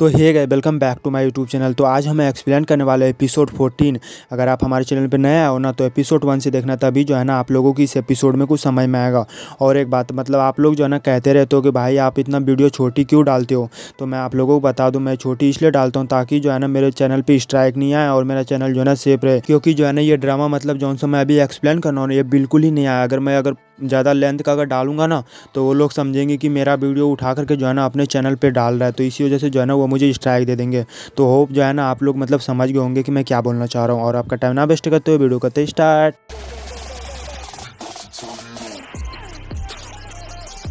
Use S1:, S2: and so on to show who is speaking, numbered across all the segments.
S1: तो hey guys, welcome back to my YouTube channel. तो आज हमें एक्सप्लेन करने वाले एपिसोड 14। अगर आप हमारे चैनल पे नए आए हो ना तो एपिसोड 1 से देखना, तभी जो है ना आप लोगों की इस एपिसोड में कुछ समझ में आएगा। और एक बात मतलब आप लोग जो है ना कहते रहते हो कि भाई आप इतना वीडियो छोटी क्यों डालते हो, तो मैं आप लोगों को बता दूं, मैं छोटी इसलिए डालता हूँ ताकि जो है ना मेरे चैनल पर स्ट्राइक नहीं आए और मेरा चैनल जो है ना सेफ रहे। क्योंकि जो है ना ये ड्रामा मतलब जौन सा मैं अभी एक्सप्लेन करना हूँ ये बिल्कुल ही नहीं आया। अगर ज़्यादा लेंथ का अगर डालूंगा ना तो वो लोग समझेंगे कि मेरा वीडियो उठा करके जो है ना अपने चैनल पे डाल रहा है, तो इसी वजह से जो है ना वो मुझे स्ट्राइक दे देंगे। तो होप जो है ना आप लोग मतलब समझ गए होंगे कि मैं क्या बोलना चाह रहा हूँ। और आपका टाइम ना वेस्ट करते हुए वीडियो करते स्टार्ट।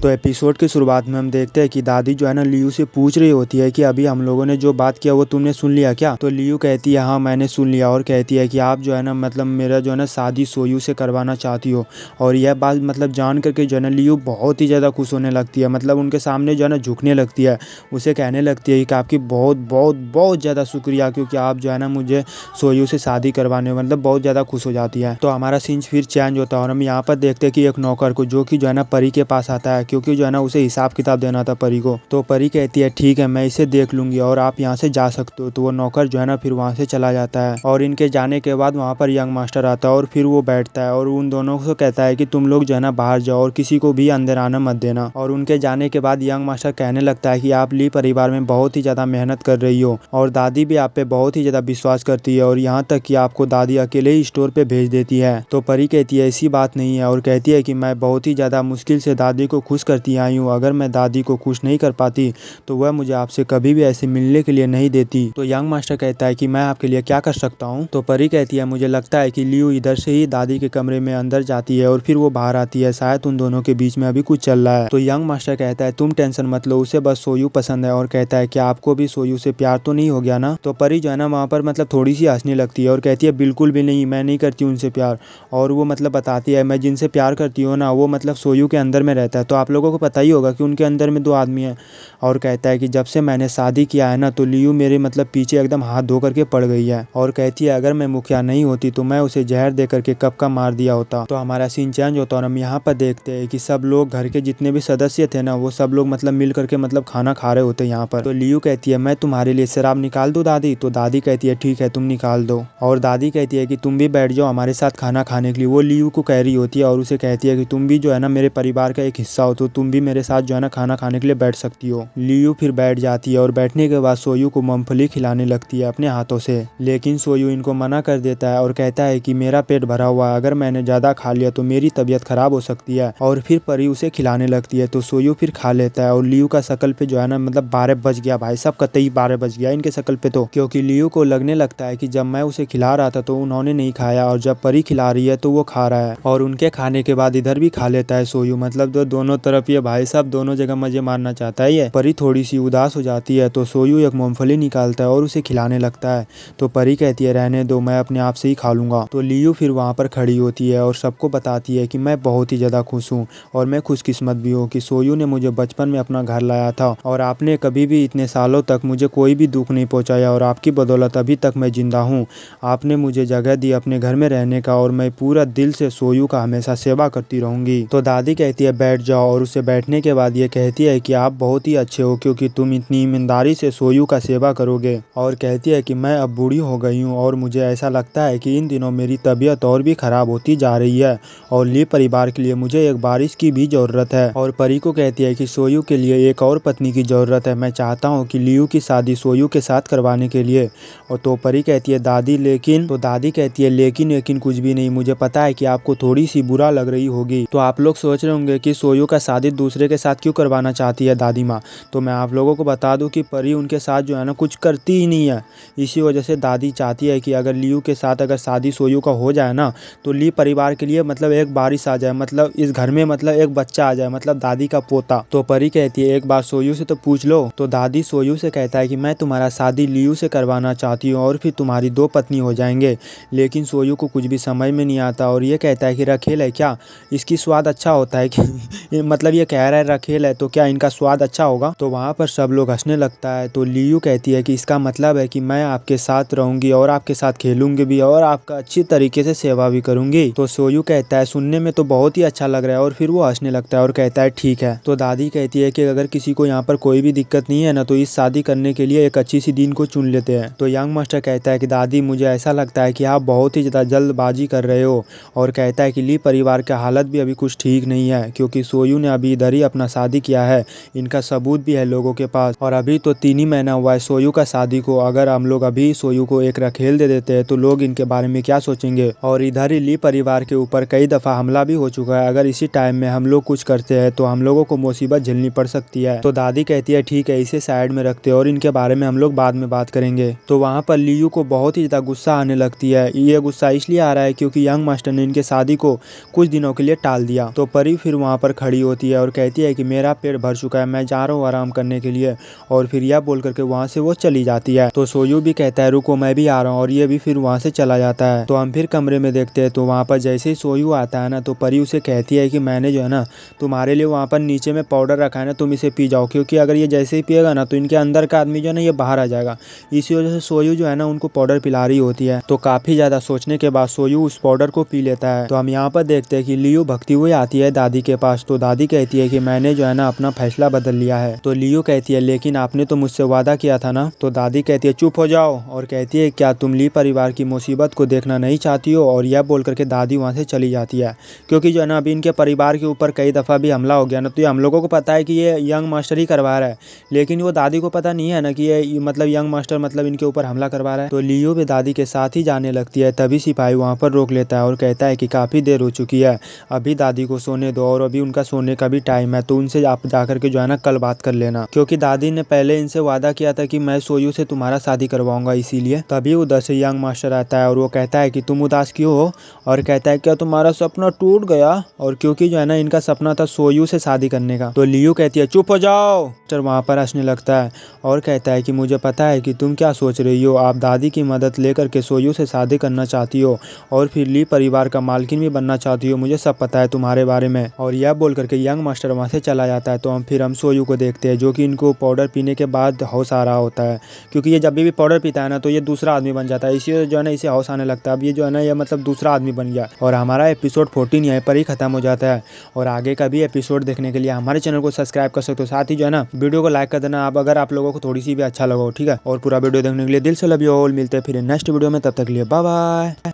S1: तो एपिसोड की शुरुआत में हम देखते हैं कि दादी जो है ना लियू से पूछ रही होती है कि अभी हम लोगों ने जो बात किया वो तुमने सुन लिया क्या। तो लियू कहती है हाँ मैंने सुन लिया, और कहती है कि आप जो है ना मतलब मेरा जो है ना शादी सोयू से करवाना चाहती हो। और यह बात मतलब जान करके जो है ना लियू बहुत ही ज़्यादा खुश होने लगती है, मतलब उनके सामने जो है ना झुकने लगती है, उसे कहने लगती है कि आपकी बहुत बहुत बहुत ज़्यादा शुक्रिया, क्योंकि आप जो है ना मुझे सोयू से शादी करवाने मतलब बहुत ज़्यादा खुश हो जाती है। तो हमारा सीन फिर चेंज होता है और हम यहाँ पर देखते हैं कि एक नौकर को जो कि जो है ना परी के पास आता है, क्योंकि जो है ना उसे हिसाब किताब देना था परी को। तो परी कहती है ठीक है मैं इसे देख लूंगी और आप यहाँ से जा सकते हो। तो वो नौकर जो है ना फिर वहाँ से चला जाता है और इनके जाने के बाद वहाँ पर यंग मास्टर आता है और फिर वो बैठता है और उन दोनों को कहता है कि तुम लोग जो है ना बाहर जाओ और किसी को भी अंदर आना मत देना। और उनके जाने के बाद यंग मास्टर कहने लगता है कि आप ली परिवार में बहुत ही ज़्यादा मेहनत कर रही हो और दादी भी आप पे बहुत ही ज़्यादा विश्वास करती है, और यहाँ तक कि आपको दादी अकेले ही स्टोर पे भेज देती है। तो परी कहती है ऐसी बात नहीं है और कहती है कि मैं बहुत ही ज़्यादा मुश्किल से दादी को खुश करती आई हूँ, अगर मैं दादी को खुश नहीं कर पाती तो वह मुझे आपसे कभी भी ऐसे मिलने के लिए नहीं देती। तो यंग मास्टर कहता है कि मैं आपके लिए क्या कर सकता हूँ। तो परी कहती है मुझे लगता है कि लियू इधर से ही दादी के कमरे में अंदर जाती है और फिर वो बाहर आती है, शायद उन दोनों के बीच में अभी कुछ चल रहा है। तो यंग मास्टर कहता है तुम टेंशन मत लो, उसे बस सोयू पसंद है, और कहता है कि आपको भी सोयू से प्यार तो नहीं हो गया ना। तो परी जो है ना वहाँ पर मतलब थोड़ी सी हंसने लगती है और कहती है बिल्कुल भी नहीं, मैं नहीं करती उनसे प्यार। और वो मतलब बताती है मैं जिनसे प्यार करती हूँ ना वो मतलब सोयू के अंदर में रहता है। तो आप लोगों को पता ही होगा कि उनके अंदर में 2 आदमी हैं। और कहता है कि जब से मैंने शादी किया है ना तो लियू मेरे मतलब पीछे एकदम हाथ धो करके पड़ गई है, और कहती है अगर मैं मुखिया नहीं होती तो मैं उसे जहर दे करके कब का मार दिया होता। तो हमारा सीन चेंज होता है और हम यहाँ पर देखते हैं कि सब लोग घर के जितने भी सदस्य थे ना वो सब लोग मतलब मिल करके मतलब खाना खा रहे होते हैं यहाँ पर। तो लियू कहती है मैं तुम्हारे लिए शराब निकाल दूं दादी। तो दादी कहती है ठीक है तुम निकाल दो, और दादी कहती है कि तुम भी बैठ जाओ हमारे साथ खाना खाने के लिए। वो लियू को कह रही होती है और उसे कहती है कि तुम भी जो है ना मेरे परिवार का एक हिस्सा हो, तो तुम भी मेरे साथ जो है ना खाना खाने के लिए बैठ सकती हो। लियू फिर बैठ जाती है और बैठने के बाद सोयू को मूंगफली खिलाने लगती है अपने हाथों से, लेकिन सोयू इनको मना कर देता है और कहता है कि मेरा पेट भरा हुआ है, अगर मैंने ज़्यादा खा लिया तो मेरी तबीयत खराब हो सकती है। और फिर परी उसे खिलाने लगती है तो सोयू फिर खा लेता है। और लियू का शकल पे जो है ना मतलब 12 बज गया भाई साहब, कतई 12 बज गया इनके शकल पे। तो क्योंकि लियू को लगने लगता है कि जब मैं उसे खिला रहा था तो उन्होंने नहीं खाया, और जब परी खिला रही है तो वो खा रहा है, और उनके खाने के बाद इधर भी खा लेता है सोयू। मतलब तो दोनों तरफ ये भाई साहब दोनों जगह मजे मारना चाहता है ये। परी थोड़ी सी उदास हो जाती है तो सोयू एक मूंगफली निकालता है और उसे खिलाने लगता है। तो परी कहती है रहने दो, मैं अपने आप से ही खा लूँगा। तो लियू फिर वहाँ पर खड़ी होती है और सबको बताती है कि मैं बहुत ही ज़्यादा खुश हूँ और मैं खुशकिस्मत भी हूँ कि सोयू ने मुझे बचपन में अपना घर लाया था, और आपने कभी भी इतने सालों तक मुझे कोई भी दुख नहीं पहुँचाया, और आपकी बदौलत अभी तक मैं जिंदा हूँ। आपने मुझे जगह दी अपने घर में रहने का, और मैं पूरा दिल से सोयू का हमेशा सेवा करती रहूँगी। तो दादी कहती है बैठ जाओ, और उसे बैठने के बाद ये कहती है कि आप बहुत ही अच्छे हो क्योंकि तुम इतनी ईमानदारी से सोयू का सेवा करोगे। और कहती है कि मैं अब बूढ़ी हो गई हूँ और मुझे ऐसा लगता है कि इन दिनों मेरी तबीयत और भी खराब होती जा रही है, और ली परिवार के लिए मुझे एक बारिश की भी ज़रूरत है। और परी को कहती है कि सोयू के लिए एक और पत्नी की ज़रूरत है, मैं चाहता हूँ कि लियू की शादी सोयू के साथ करवाने के लिए। और तो परी कहती है दादी लेकिन, तो दादी कहती है लेकिन कुछ भी नहीं, मुझे पता है कि आपको थोड़ी सी बुरा लग रही होगी। तो आप लोग सोच रहे होंगे कि सोयू का शादी दूसरे के साथ क्यों करवाना चाहती है दादी माँ। तो मैं आप लोगों को बता दूं कि परी उनके साथ जो है ना कुछ करती ही नहीं है, इसी वजह से दादी चाहती है कि अगर लियू के साथ अगर शादी सोयू का हो जाए ना तो ली परिवार के लिए मतलब एक बारिश आ जाए, मतलब इस घर में मतलब एक बच्चा आ जाए, मतलब दादी का पोता। तो परी कहती है एक बार सोयू से तो पूछ लो। तो दादी सोयू से कहता है कि मैं तुम्हारा शादी लियू से करवाना चाहती हूँ और फिर तुम्हारी 2 पत्नी हो जाएंगे। लेकिन सोयू को कुछ भी समझ में नहीं आता और ये कहता है कि रखेल है क्या, इसकी स्वाद अच्छा होता है कि ये मतलब ये कह रहा है रखेल है तो क्या इनका स्वाद अच्छा होगा। तो वहाँ पर सब लोग हंसने लगता है। तो लियू कहती है कि इसका मतलब है कि मैं आपके साथ रहूंगी और आपके साथ खेलूंगी भी और आपका अच्छी तरीके से सेवा भी करूंगी। तो सोयू कहता है सुनने में तो बहुत ही अच्छा लग रहा है और फिर वो हंसने लगता है और कहता है ठीक है। तो दादी कहती है कि अगर किसी को यहाँ पर कोई भी दिक्कत नहीं है ना तो इस शादी करने के लिए एक अच्छी सी दिन को चुन लेते हैं। तो यंग मास्टर कहता है कि दादी मुझे ऐसा लगता है कि आप बहुत ही ज़्यादा जल्दबाजी कर रहे हो और कहता है कि ली परिवार का हालत भी अभी कुछ ठीक नहीं है क्योंकि सोयू ने अभी इधर ही अपना शादी किया है। इनका सबूत भी है लोगों के पास और अभी तो 3 ही महीना हुआ है सोयू का शादी को। अगर हम लोग अभी सोयू को एक रखेल दे देते हैं तो लोग इनके बारे में क्या सोचेंगे। और इधर ही ली परिवार के ऊपर कई दफ़ा हमला भी हो चुका है। अगर इसी टाइम में हम लोग कुछ करते हैं तो हम लोगों को मुसीबत झेलनी पड़ सकती है। तो दादी कहती है ठीक है इसे साइड में रखते हैं और इनके बारे में हम लोग बाद में बात करेंगे। तो वहाँ पर लियू को बहुत ही ज़्यादा गुस्सा आने लगती है। ये गुस्सा इसलिए आ रहा है क्योंकि यंग मास्टर ने इनके शादी को कुछ दिनों के लिए टाल दिया। तो परी फिर वहाँ पर खड़ी होती है और कहती है कि मेरा पेट भर चुका है, मैं जा रहा हूँ आराम करने के लिए। और फिर यह बोल करके वहाँ से वो चली जाती है। तो सोयू भी कहता है रुको मैं भी आ रहा हूँ और ये भी फिर वहाँ से चला जाता है। तो हम फिर कमरे में देखते हैं तो वहाँ पर जैसे ही सोयू आता है ना तो परी उसे कहती है कि मैंने जो है ना तुम्हारे लिए वहाँ पर नीचे में पाउडर रखा है ना, तुम इसे पी जाओ क्योंकि अगर ये जैसे ही पिएगा ना तो इनके अंदर का आदमी जो है ना ये बाहर आ जाएगा। इसी वजह से सोयू जो है ना उनको पाउडर पिला रही होती है। तो काफ़ी ज़्यादा सोचने के बाद सोयू उस पाउडर को पी लेता है। तो हम यहाँ पर देखते हैं कि लियू भगती हुई आती है दादी के पास। तो दादी कहती है कि मैंने जो है ना अपना फैसला बदल लिया है। तो लियू कहती है लेकिन आपने तो मुझसे वादा किया था ना। तो दादी कहती है चुप हो जाओ और कहती है क्या तुम ली परिवार की मुसीबत को देखना नहीं चाहती हो। और यह बोल करके दादी वहाँ से चली जाती है क्योंकि जो है ना अभी इनके परिवार के ऊपर कई दफ़ा भी हमला हो गया ना तो ये हम लोगों को पता है कि ये यंग मास्टर ही करवा रहा है, लेकिन वो दादी को पता नहीं है ना कि ये मतलब यंग मास्टर मतलब इनके ऊपर हमला करवा रहा है। तो लियू भी दादी के साथ ही जाने लगती है। तभी सिपाही वहाँ पर रोक लेता है और कहता है कि काफ़ी देर हो चुकी है, अभी दादी को सोने दो और अभी उनका सोने का भी टाइम है। तो उनसे आप जाकर के जो है ना कल बात कर लेना क्योंकि दादी ने पहले इनसे वादा किया था कि मैं सोयू से तुम्हारा शादी करवाऊंगा इसीलिए। तभी उधर से यंग मास्टर आता है और वो कहता है कि तुम उदास क्यों हो और कहता है क्या तुम्हारा सपना टूट गया। और क्योंकि जो है ना इनका सपना था सोयू से शादी करने का। तो लियू कहती है चुप हो जाओ। मास्टर वहाँ पर हंसने लगता है और कहता है कि मुझे पता है कि तुम क्या सोच रही हो, आप दादी की मदद लेकर के सोयू से शादी करना चाहती हो और फिर ली परिवार का मालकिन भी बनना चाहती हो, मुझे सब पता है तुम्हारे बारे में। और यह बोल करके यंग मास्टर वहाँ से चला जाता है। तो हम सोयू को देखते हैं जो कि इनको पाउडर पीने के बाद होश आ रहा होता है क्योंकि ये जब भी पाउडर पीता है ना तो ये दूसरा आदमी बन जाता है। इसी जो है ना इसे होश आने लगता है। अब ये जो है ना ये मतलब दूसरा आदमी बन गया। और हमारा एपिसोड 14 यहीं पर ही खत्म हो जाता है। और आगे का भी एपिसोड देखने के लिए हमारे चैनल को सब्सक्राइब कर सकते हो। साथ ही जो है ना वीडियो को लाइक कर देना आप अगर आप लोगों को थोड़ी सी भी अच्छा लगा हो, ठीक है। और पूरा वीडियो देखने के लिए दिल से लव यू ऑल। मिलते हैं फिर नेक्स्ट वीडियो में, तब तक के लिए बाय बाय।